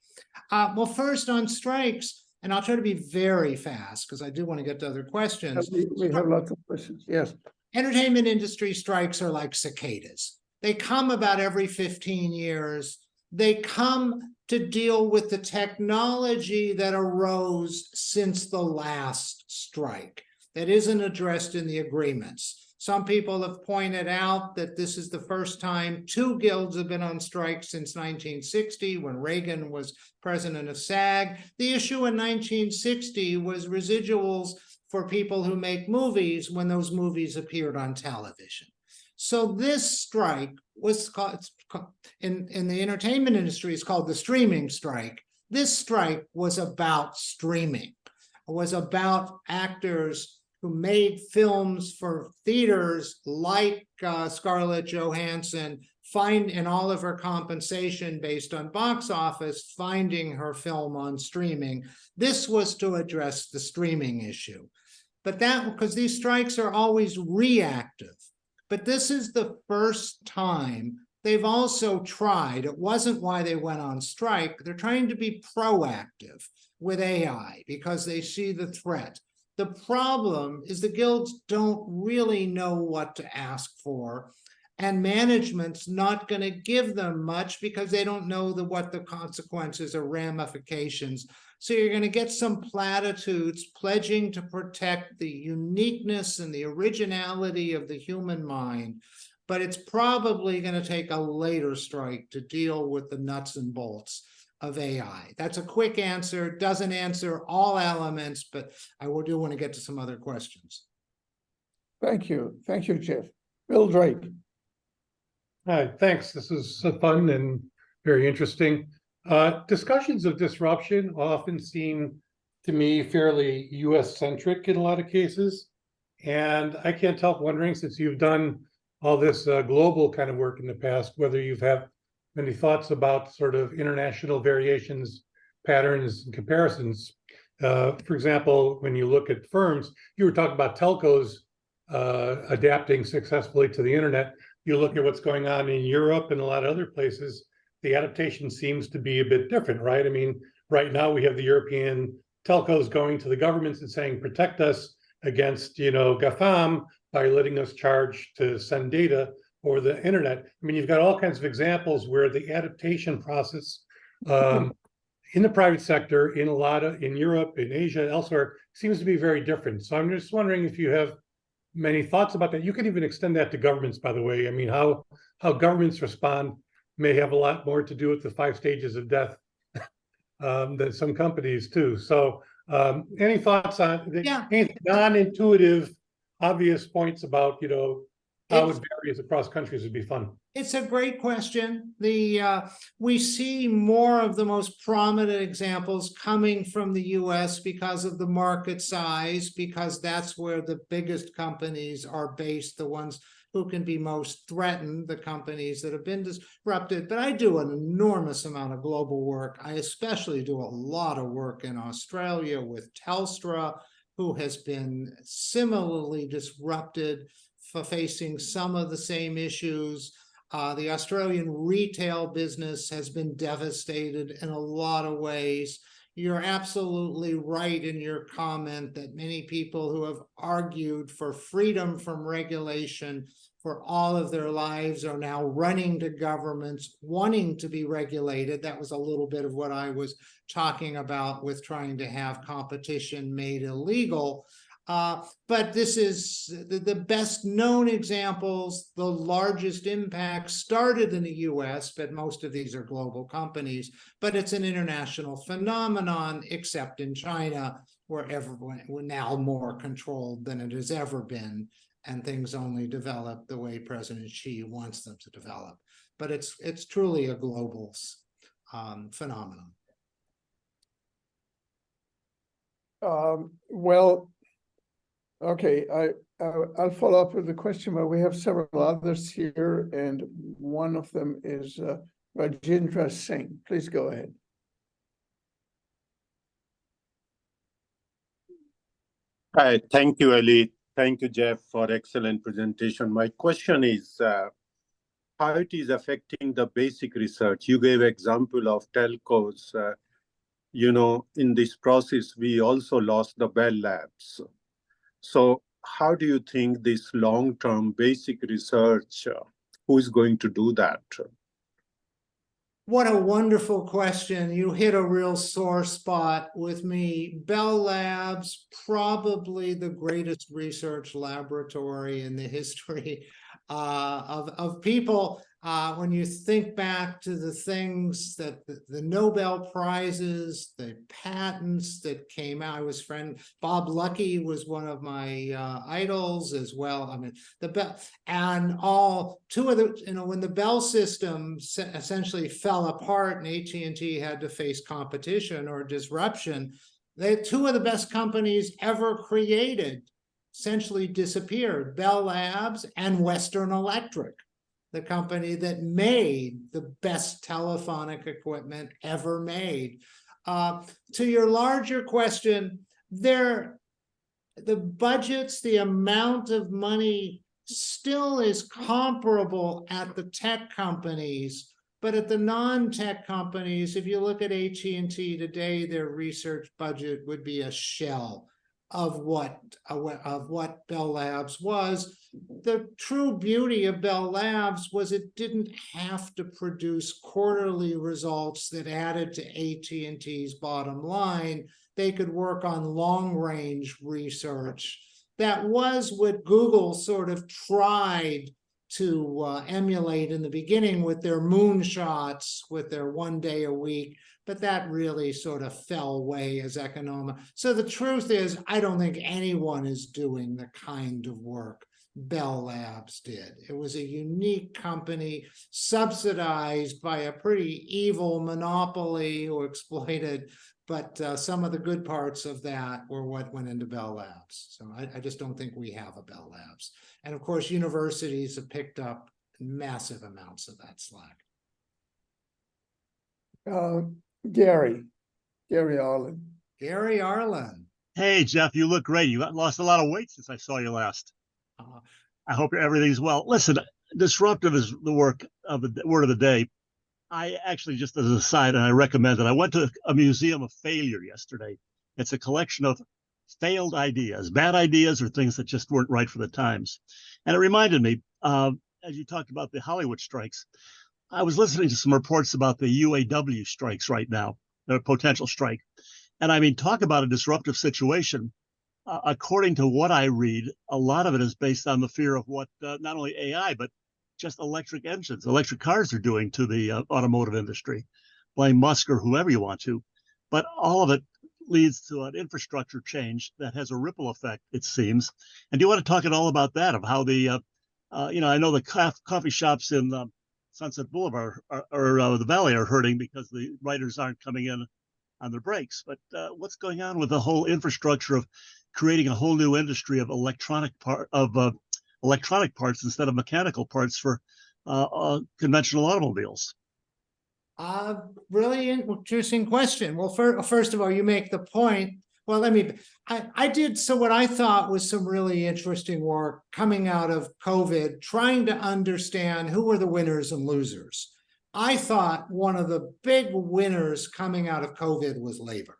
Speaker 3: Well, first on strikes, and I'll try to be very fast because I do want to get to other questions.
Speaker 1: We have lots of questions, yes.
Speaker 3: Entertainment industry strikes are like cicadas. They come about every 15 years. They come to deal with the technology that arose since the last strike. that isn't addressed in the agreements. Some people have pointed out that this is the first time 2 guilds have been on strike since 1960, when Reagan was president of SAG. The issue in 1960 was residuals for people who make movies when those movies appeared on television. So this strike was called, in the entertainment industry, it's called the streaming strike. This strike was about streaming. It was about actors who made films for theaters like Scarlett Johansson, and all of her compensation based on box office, finding her film on streaming. This was to address the streaming issue. But because these strikes are always reactive. But this is the first time they've also tried, it wasn't why they went on strike, they're trying to be proactive with AI because they see the threat. The problem is the guilds don't really know what to ask for, and management's not going to give them much because they don't know what the consequences or ramifications. So you're going to get some platitudes pledging to protect the uniqueness and the originality of the human mind, but it's probably going to take a later strike to deal with the nuts and bolts of AI. That's a quick answer, doesn't answer all elements, but I do want to get to some other questions.
Speaker 1: Thank you, Jeff. Bill Drake.
Speaker 7: Hi, thanks. This is fun and very interesting. Discussions of disruption often seem to me fairly US-centric in a lot of cases. And I can't help wondering, since you've done all this global kind of work in the past, whether you've had many thoughts about sort of international variations, patterns, and comparisons. For example, when you look at firms, you were talking about telcos adapting successfully to the internet. You look at what's going on in Europe and a lot of other places, the adaptation seems to be a bit different, right? I mean, right now we have the European telcos going to the governments and saying, protect us against, GAFAM by letting us charge to send data over the internet. I mean, you've got all kinds of examples where the adaptation process in the private sector, in Europe, in Asia, elsewhere, seems to be very different. So I'm just wondering if you have many thoughts about that. You can even extend that to governments, by the way. I mean, how governments respond may have a lot more to do with the 5 stages of death than some companies too. So any thoughts on any non-intuitive, obvious points about, how it varies across countries would be fun.
Speaker 3: It's a great question. We see more of the most prominent examples coming from the US because of the market size, because that's where the biggest companies are based, the ones who can be most threatened, the companies that have been disrupted. But I do an enormous amount of global work. I especially do a lot of work in Australia with Telstra, who has been similarly disrupted for facing some of the same issues. The Australian retail business has been devastated in a lot of ways. You're absolutely right in your comment that many people who have argued for freedom from regulation for all of their lives are now running to governments wanting to be regulated. That was a little bit of what I was talking about with trying to have competition made illegal. But this is the best known examples. The largest impact started in the US, but most of these are global companies. But it's an international phenomenon, except in China, where we're now more controlled than it has ever been. And things only develop the way President Xi wants them to develop. But it's truly a global phenomenon.
Speaker 1: Well, okay, I'll follow up with the question, but we have several others here, and one of them is Rajendra Singh. Please go ahead.
Speaker 8: Hi, thank you, Ali. Thank you, Jeff, for excellent presentation. My question is how it is affecting the basic research. You gave example of telcos. In this process, we also lost the Bell Labs. So how do you think this long-term basic research, who is going to do that?
Speaker 3: What a wonderful question. You hit a real sore spot with me. Bell Labs, probably the greatest research laboratory in the history of people. When you think back to the things that the Nobel Prizes, the patents that came out, Bob Lucky was one of my idols as well. I mean, the Bell and two of the, when the Bell system essentially fell apart and AT&T had to face competition or disruption, two of the best companies ever created essentially disappeared, Bell Labs and Western Electric, the company that made the best telephonic equipment ever made. To your larger question, the budgets, the amount of money still is comparable at the tech companies, but at the non-tech companies, if you look at AT&T today, their research budget would be a shell of what Bell Labs was. The true beauty of Bell Labs was it didn't have to produce quarterly results that added to AT&T's bottom line. They could work on long-range research. That was what Google sort of tried to emulate in the beginning with their moonshots, with their 1 day a week, but that really sort of fell away as economic. So the truth is, I don't think anyone is doing the kind of work Bell Labs did. It was a unique company subsidized by a pretty evil monopoly who exploited, but some of the good parts of that were what went into Bell Labs. So I just don't think we have a Bell Labs. And of course, universities have picked up massive amounts of that slack.
Speaker 1: Gary Arlen.
Speaker 3: Gary Arlen.
Speaker 9: Hey, Jeff, you look great. You lost a lot of weight since I saw you last. I hope everything's well. Listen, disruptive is the word of the day. I actually, just as an aside, and I recommend it, I went to a museum of failure yesterday. It's a collection of failed ideas, bad ideas or things that just weren't right for the times. And it reminded me, as you talked about the Hollywood strikes, I was listening to some reports about the UAW strikes right now, their potential strike. And I mean, talk about a disruptive situation. According to what I read, a lot of it is based on the fear of what not only AI, but just electric engines, electric cars are doing to the automotive industry. Blame Musk or whoever you want to. But all of it leads to an infrastructure change that has a ripple effect, it seems. And do you want to talk at all about that, of how the, I know the coffee shops in Sunset Boulevard or the Valley are hurting because the writers aren't coming in on their breaks. But what's going on with the whole infrastructure of creating a whole new industry of electronic parts instead of mechanical parts for conventional automobiles?
Speaker 3: Really interesting question. Well, first of all, you make the point. Well, I did what I thought was some really interesting work coming out of COVID, trying to understand who were the winners and losers. I thought one of the big winners coming out of COVID was labor.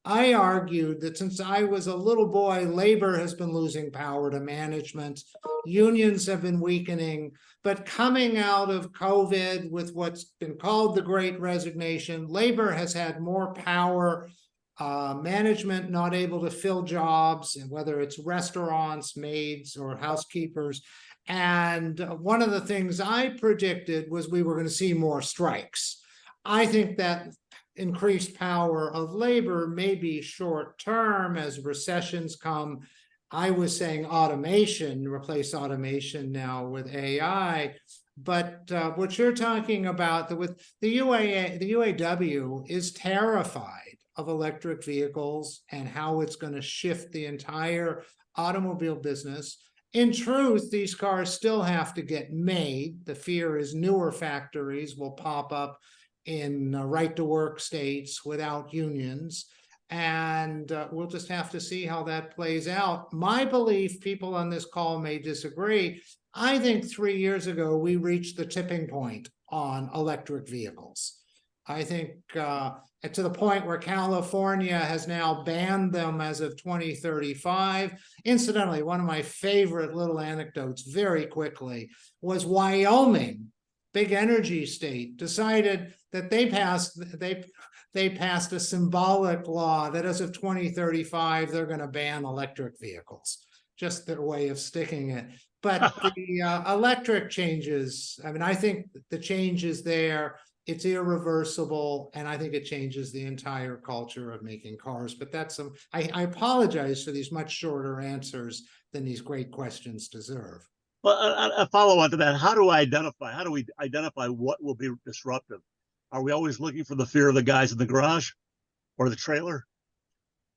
Speaker 3: I argued that since I was a little boy, labor has been losing power to management. Unions have been weakening, but coming out of COVID with what's been called the Great Resignation, labor has had more power. Management not able to fill jobs, and whether it's restaurants, maids, or housekeepers. And one of the things I predicted was we were going to see more strikes. I think that increased power of labor may be short term as recessions come. I was saying automation, replace automation now with AI. But what you're talking about with the UAW is terrified of electric vehicles and how it's going to shift the entire automobile business. In truth, these cars still have to get made. The fear is newer factories will pop up in right-to-work states without unions. And we'll just have to see how that plays out. My belief, people on this call may disagree, I think 3 years ago, we reached the tipping point on electric vehicles. I think to the point where California has now banned them as of 2035. Incidentally, one of my favorite little anecdotes very quickly was Wyoming big energy state, decided that they passed a symbolic law that as of 2035, they're going to ban electric vehicles. Just their way of sticking it. But the electric changes, I mean, I think the change is there. It's irreversible, and I think it changes the entire culture of making cars. But that's I apologize for these much shorter answers than these great questions deserve.
Speaker 9: Well, a follow on to that, how do we identify what will be disruptive? Are we always looking for the fear of the guys in the garage or the trailer?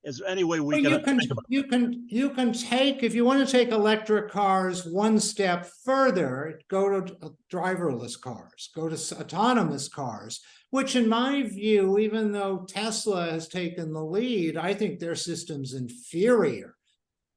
Speaker 9: Is there any way we
Speaker 3: Well,
Speaker 9: can think about
Speaker 3: you can take, if you want to take electric cars one step further, go to driverless cars, go to autonomous cars, which in my view, even though Tesla has taken the lead, I think their system's inferior.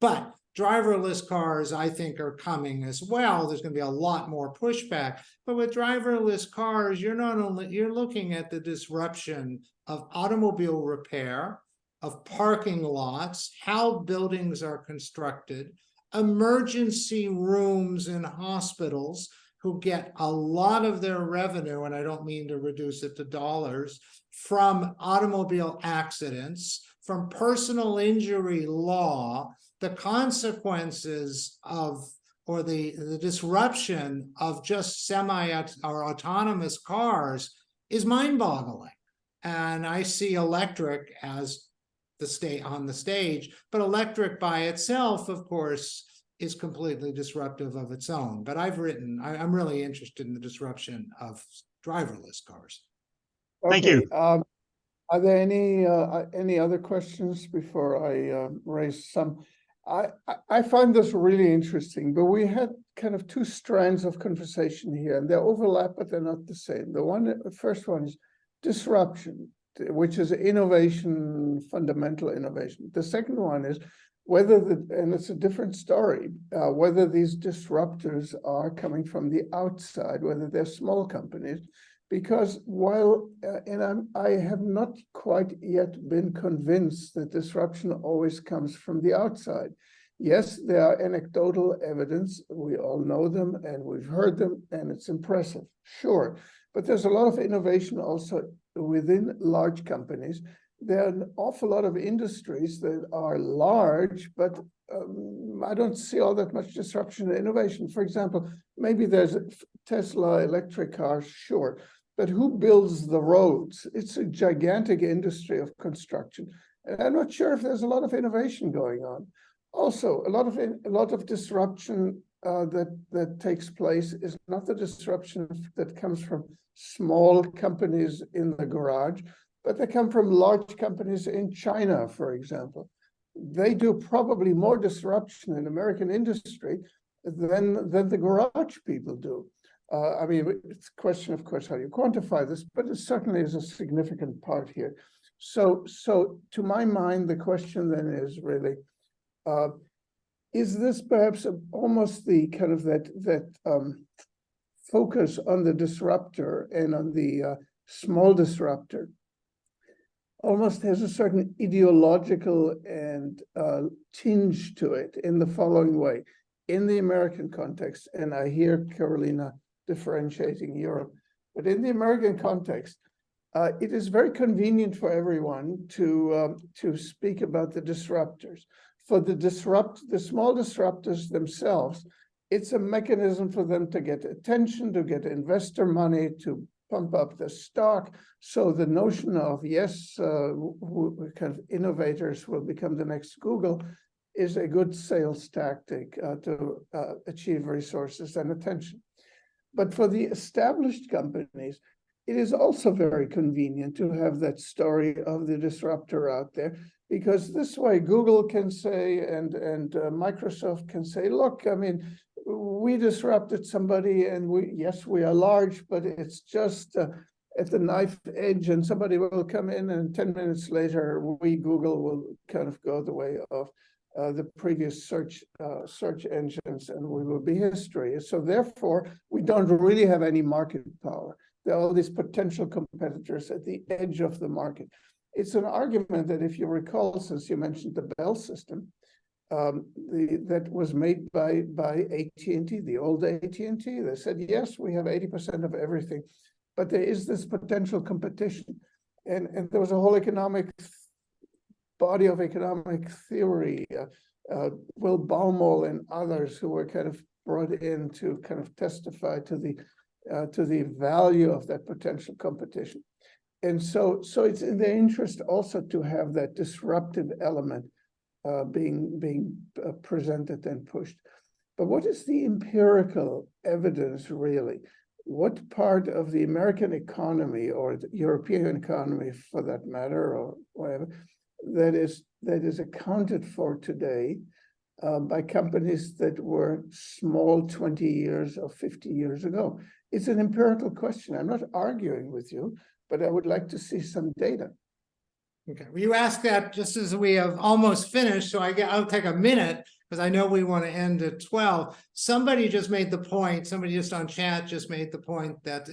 Speaker 3: But driverless cars, I think, are coming as well. There's going to be a lot more pushback. But with driverless cars, you're looking at the disruption of automobile repair, of parking lots, how buildings are constructed, emergency rooms in hospitals who get a lot of their revenue, and I don't mean to reduce it to dollars, from automobile accidents, from personal injury law, the consequences of, or the disruption of just semi or autonomous cars is mind-boggling. And I see electric as on the stage, but electric by itself, of course, is completely disruptive of its own. But I'm really interested in the disruption of driverless cars.
Speaker 9: Thank you.
Speaker 1: Are there any other questions before I raise some? I find this really interesting, but we had kind of two strands of conversation here, and they overlap, but they're not the same. The first one is disruption, which is innovation, fundamental innovation. The second one is whether and it's a different story, whether these disruptors are coming from the outside, whether they're small companies, because while, I have not quite yet been convinced that disruption always comes from the outside. Yes, there are anecdotal evidence, we all know them and we've heard them, and it's impressive, sure. But there's a lot of innovation also within large companies. There are an awful lot of industries that are large, but I don't see all that much disruption and innovation. For example, maybe there's Tesla electric cars, sure, but who builds the roads? It's a gigantic industry of construction. And I'm not sure if there's a lot of innovation going on. Also, a lot of disruption that takes place is not the disruption that comes from small companies in the garage, but they come from large companies in China, for example. They do probably more disruption in American industry than the garage people do. I mean, it's a question, of course, how you quantify this, but it certainly is a significant part here. So to my mind, the question then is really, is this perhaps almost the kind of that focus on the disruptor and on the small disruptor almost has a certain ideological and tinge to it in the following way. In the American context, and I hear Carolina differentiating Europe, but in the American context, it is very convenient for everyone to speak about the disruptors. For the small disruptors themselves, it's a mechanism for them to get attention, to get investor money, to pump up the stock. So the notion of, yes, kind of innovators will become the next Google is a good sales tactic to achieve resources and attention. But for the established companies, it is also very convenient to have that story of the disruptor out there, because this way Google can say and Microsoft can say, look, I mean, we disrupted somebody, and we are large, but it's just at the knife edge, and somebody will come in, and 10 minutes later, Google will kind of go the way of the previous search engines, and we will be history. So therefore, we don't really have any market power. There are all these potential competitors at the edge of the market. It's an argument that, if you recall, since you mentioned the Bell system, that was made by AT&T, the old AT&T. They said, yes, we have 80% of everything, but there is this potential competition. And there was a whole body of economic theory, Will Baumol and others who were kind of brought in to kind of testify to the value of that potential competition. And so it's in their interest also to have that disruptive element being presented and pushed. But what is the empirical evidence really? What part of the American economy or the European economy, for that matter, or whatever, that is accounted for today by companies that were small 20 years or 50 years ago? It's an empirical question. I'm not arguing with you, but I would like to see some data.
Speaker 3: Okay, well, you asked that just as we have almost finished, so I'll take a minute because I know we want to end at 12. Somebody just made the point, somebody just on chat just made the point that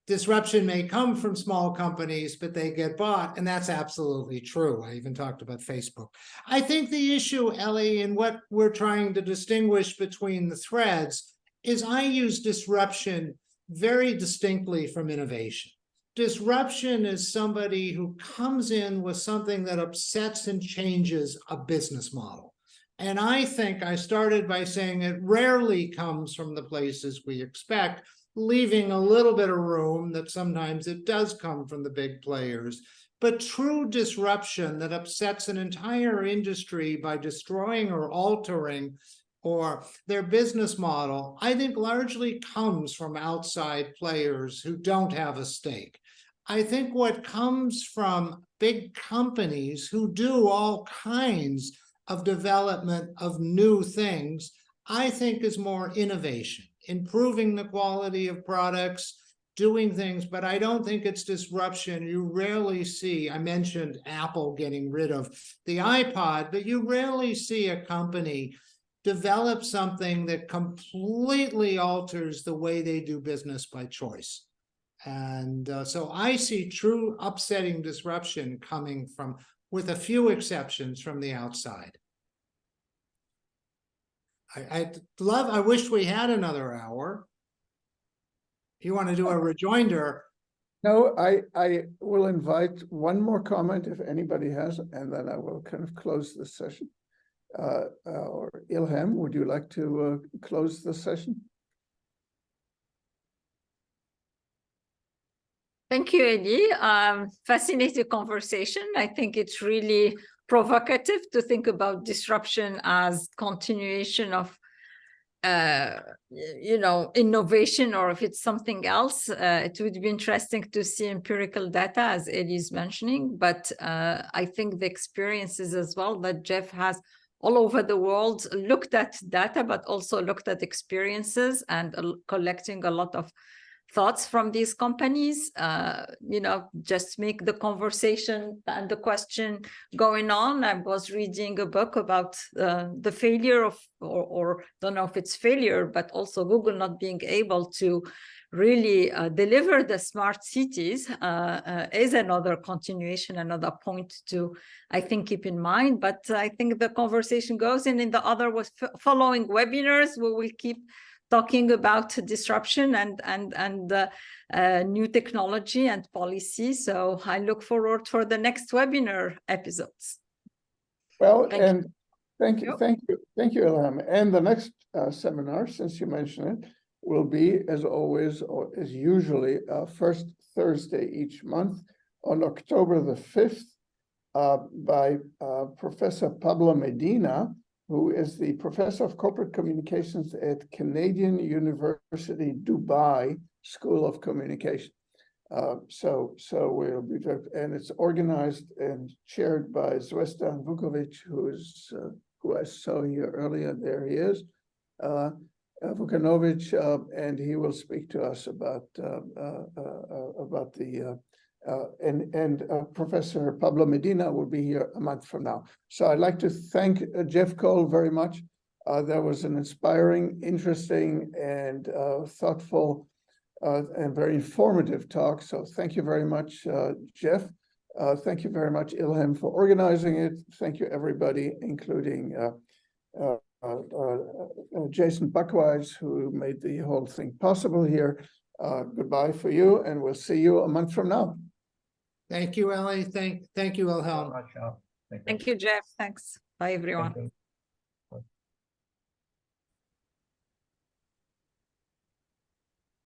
Speaker 3: disruption may come from small companies, but they get bought, and that's absolutely true. I even talked about Facebook. I think the issue, Ellie, and what we're trying to distinguish between the threads is I use disruption very distinctly from innovation. Disruption is somebody who comes in with something that upsets and changes a business model. And I think I started by saying it rarely comes from the places we expect, leaving a little bit of room that sometimes it does come from the big players. But true disruption that upsets an entire industry by destroying or altering or their business model, I think largely comes from outside players who don't have a stake. I think what comes from big companies who do all kinds of development of new things, I think is more innovation, improving the quality of products, doing things, but I don't think it's disruption. You rarely see, I mentioned Apple getting rid of the iPod, but you rarely see a company develop something that completely alters the way they do business by choice. And so I see true upsetting disruption coming from, with a few exceptions, from the outside. I wish we had another hour. If you want to do a rejoinder.
Speaker 1: No, I will invite one more comment if anybody has, and then I will kind of close the session. Or Ilham, would you like to close the session?
Speaker 2: Thank you, Eli. Fascinating conversation. I think it's really provocative to think about disruption as continuation of, innovation, or if it's something else. It would be interesting to see empirical data, as Eli is mentioning. But I think the experiences as well that Jeff has all over the world looked at data, but also looked at experiences and collecting a lot of thoughts from these companies, just make the conversation and the question going on. I was reading a book about the failure of, or don't know if it's failure, but also Google not being able to really deliver the smart cities is another continuation, another point to, I think, keep in mind. But I think the conversation goes, and in the other following webinars, we will keep talking about disruption and new technology and policy. So I look forward for the next webinar episodes.
Speaker 1: Well, thank you, Ilham. And the next seminar, since you mentioned it, will be, as always, or as usually, first Thursday each month on October the 5th by Professor Pablo Medina, who is the professor of corporate communications at Canadian University, Dubai School of Communication. So we'll be, and it's organized and chaired by Zvezdan Vukovic, who I saw here earlier. There he is, Vukanovic, and he will speak to us about the. Professor Pablo Medina will be here a month from now. So I'd like to thank Jeff Cole very much. That was an inspiring, interesting, and thoughtful and very informative talk. So thank you very much, Jeff. Thank you very much, Ilham, for organizing it. Thank you, everybody, including Jason Buckwise, who made the whole thing possible here. Goodbye for you, and we'll see you a month from now.
Speaker 3: Thank you, Ellie. Thank you, Wilhelm.
Speaker 2: Thank you, Jeff. Thanks. Bye, everyone.